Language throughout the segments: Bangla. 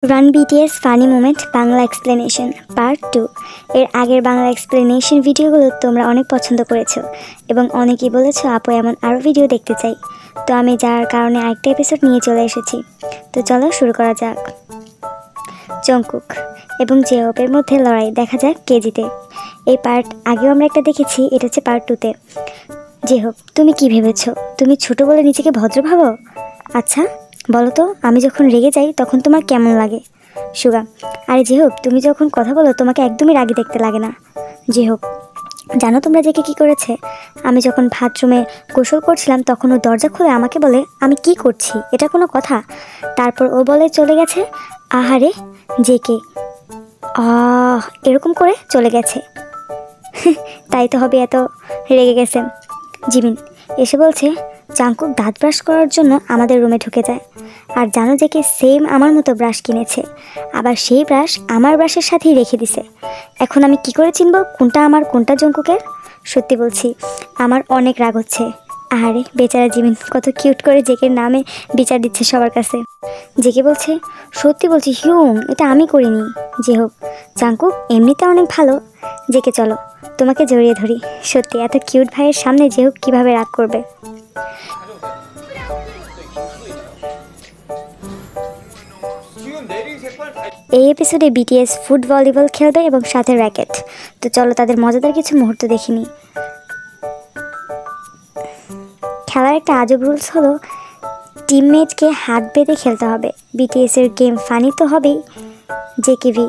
Run BTS funny moment Bangla explanation part 2 এর আগের বাংলা এক্সপ্লেনেশন ভিডিওগুলো তোমরা অনেক পছন্দ করেছো এবং অনেকেই বলেছো আপু এমন আরও ভিডিও দেখতে চাই। তো আমি যার কারণে আরেকটা এপিসোড নিয়ে চলে এসেছি। তো চলো শুরু করা যাক। জংকুক এবং জেহোপের মধ্যে লড়াই, দেখা যাক কে জিতে। এই পার্ট আগেও আমরা একটা দেখেছি, এটা হচ্ছে পার্ট 2তে। জেহোপ, তুমি কি ভেবেছো? তুমি ছোট বলে নিজেকে ভদ্র ভাবো? আচ্ছা বলো তো, আমি যখন রেগে যাই তখন তোমার কেমন লাগে? সুগা, আরে জেহোপ, তুমি যখন কথা বলো তোমাকে একদমই রাগী দেখতে লাগে না। জেহোপ, জানো তোমরা জেকে কী করেছে? আমি যখন বাথরুমে গোসল করছিলাম তখন ও দরজা খুলে আমাকে বলে আমি কি করছি, এটা কোনো কথা? তারপর ও বলে চলে গেছে। আহারে জেকে এরকম করে চলে গেছে। তাই তো হবে এত রেগে গেছে। জিমিন এসে বলছে জাংকুক দাঁত ব্রাশ করার জন্য আমাদের রুমে ঢুকে যায়, আর জানো যে কে সেম আমার মতো ব্রাশ কিনেছে, আবার সেই ব্রাশ আমার ব্রাশের সাথেই রেখে দিছে। এখন আমি কি করে চিনব কোনটা আমার কোনটা জংকুকের? সত্যি বলছি আমার অনেক রাগ হচ্ছে। আরে বেচারা জিমিন কত কিউট করে জেকের নামে বিচার দিচ্ছে সবার কাছে। জেকে বলছে সত্যি বলছি হিউম, এটা আমি করিনি। যে হোক, জাংকুক এমনিতে অনেক ভালো। জেকে চলো তোমাকে জড়িয়ে ধরি। সত্যি এত কিউট ভাইয়ের সামনে যে হোক কীভাবে রাগ করবে। এই এপিসোডে বিটিএস ফুট ভলিবল খেলবে এবং সাথে র্যাকেট। তো চলো তাদের মজাদার কিছু মুহূর্ত দেখিনি। খেলার একটা আজব রুলস হলো টিমমেটকে হাত বেঁধে খেলতে হবে। বিটিএসের গেম ফানি তো হবেই। জেকে ভি,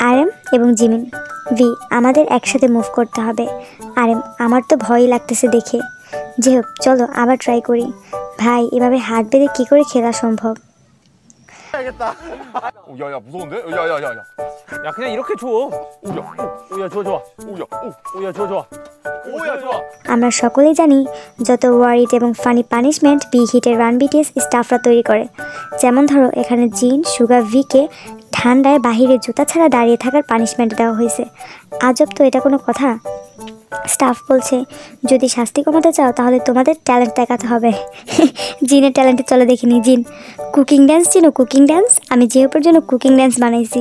আরএম এবং জিমিন। ভি, আমাদের একসাথে মুভ করতে হবে। আরএম, আমার তো ভয়ই লাগতেছে দেখে। যে হোক চলো আবার ট্রাই করি। ভাই এভাবে হাত বেঁধে কী করে খেলা সম্ভব? 알겠다. 야야 무서운데? 야야야야. 야 그냥 이렇게 줘. 오야. 오야 좋아 좋아. 오야. 오야 좋아 좋아. 오야 좋아. আমরা সকলেই জানি যত ওয়ারিড এবং ফানি পানিশমেন্ট বি হিটের রান বিটিএস স্টাফরা তৈরি করে। যেমন ধরো এখানে জিন সুগা ভিকে ঠান্ডায় বাহিরে জুতা ছাড়া দাঁড়িয়ে থাকার পানিশমেন্ট দেওয়া হয়েছে। আজব তো, এটা কোনো কথা? স্টাফ বলছে যদি শাস্তি কমাতে চাও তাহলে তোমাদের ট্যালেন্ট দেখাতে হবে। জিনের ট্যালেন্টে চলে দেখিনি। জিন কুকিং ড্যান্স, চিনো কুকিং ড্যান্স? আমি জেহোপের জন্য কুকিং ড্যান্স বানাইছি।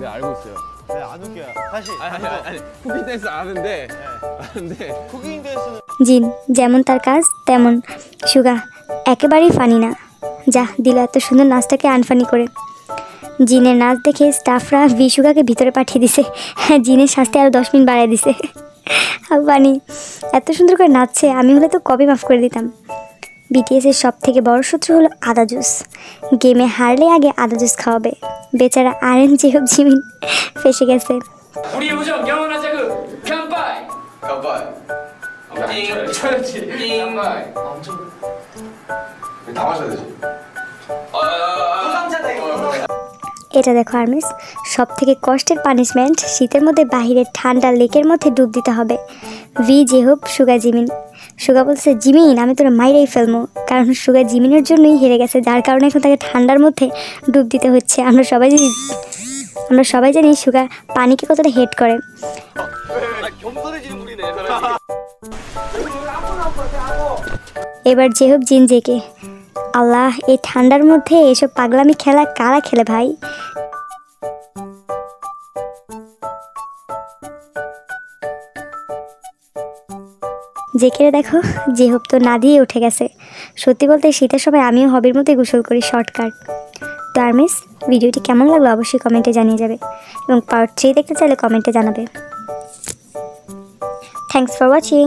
네 알고 있어요. 네, 안 웃겨요. 사실 아니 쿠킹 댄스 아는데 아는데 쿠킹 댄스는 জিন যেমন তার কাজ তেমন। সুগা একেবারেই ফানি না, যা দিল এত সুন্দর নাচটাকে আনফানি করে। জিনের নাচ দেখে স্টাফরা ভি সুগাকে ভিতরে পাঠিয়ে দিছে। হ্যাঁ, জিনের শাস্তি আরও 10 মিনিট বাড়ায় দিছে। ফানি, এত সুন্দর করে নাচছে, আমি হলে তো কবে মাফ করে দিতাম। বিটিএসের সব থেকে বড় শত্রু হলো আদা জুস। গেমে হারলে আগে আদা জুস খাওয়াবে। বেচারা আরএন জেহোপ জিমিন ফেসে গেছে। 우리 우정 영원한 자극 깜빠이 깜빡. 쳐야지 깜빠이 다 마셔야 되지. এটা দেখো আর্মিস, সব থেকে কষ্টের পানিশমেন্ট শীতের মধ্যে বাহিরের ঠান্ডা লেকের মধ্যে ডুব দিতে হবে। ভি জেহোপ সুগা জিমিন। সুগা বলছে জিমিন আমি তোরা মাইরেই ফেলবো, কারণ সুগা জিমিনের জন্যই হেরে গেছে, যার কারণে এখন তাকে ঠান্ডার মধ্যে ডুব দিতে হচ্ছে। আমরা সবাই জানি সুগা পানিকে কতটা হেট করে। 겸손해지는 분이네 사람이. এবার জেহোপ জিন জেকে। আল্লাহ, এই ঠান্ডার মধ্যে এসব পাগলামি খেলা কারা খেলে ভাই? জেকেরে দেখো, জেহোপ তো না দিয়ে উঠে গেছে। সত্যি বলতে শীতের সময় আমিও হবির মধ্যে গোসল করি শর্টকাট। তো আর্মিস, ভিডিওটি কেমন লাগলো অবশ্যই কমেন্টে জানিয়ে যাবে এবং পার্ট 3 দেখতে চাইলে কমেন্টে জানাবে। Thanks for watching.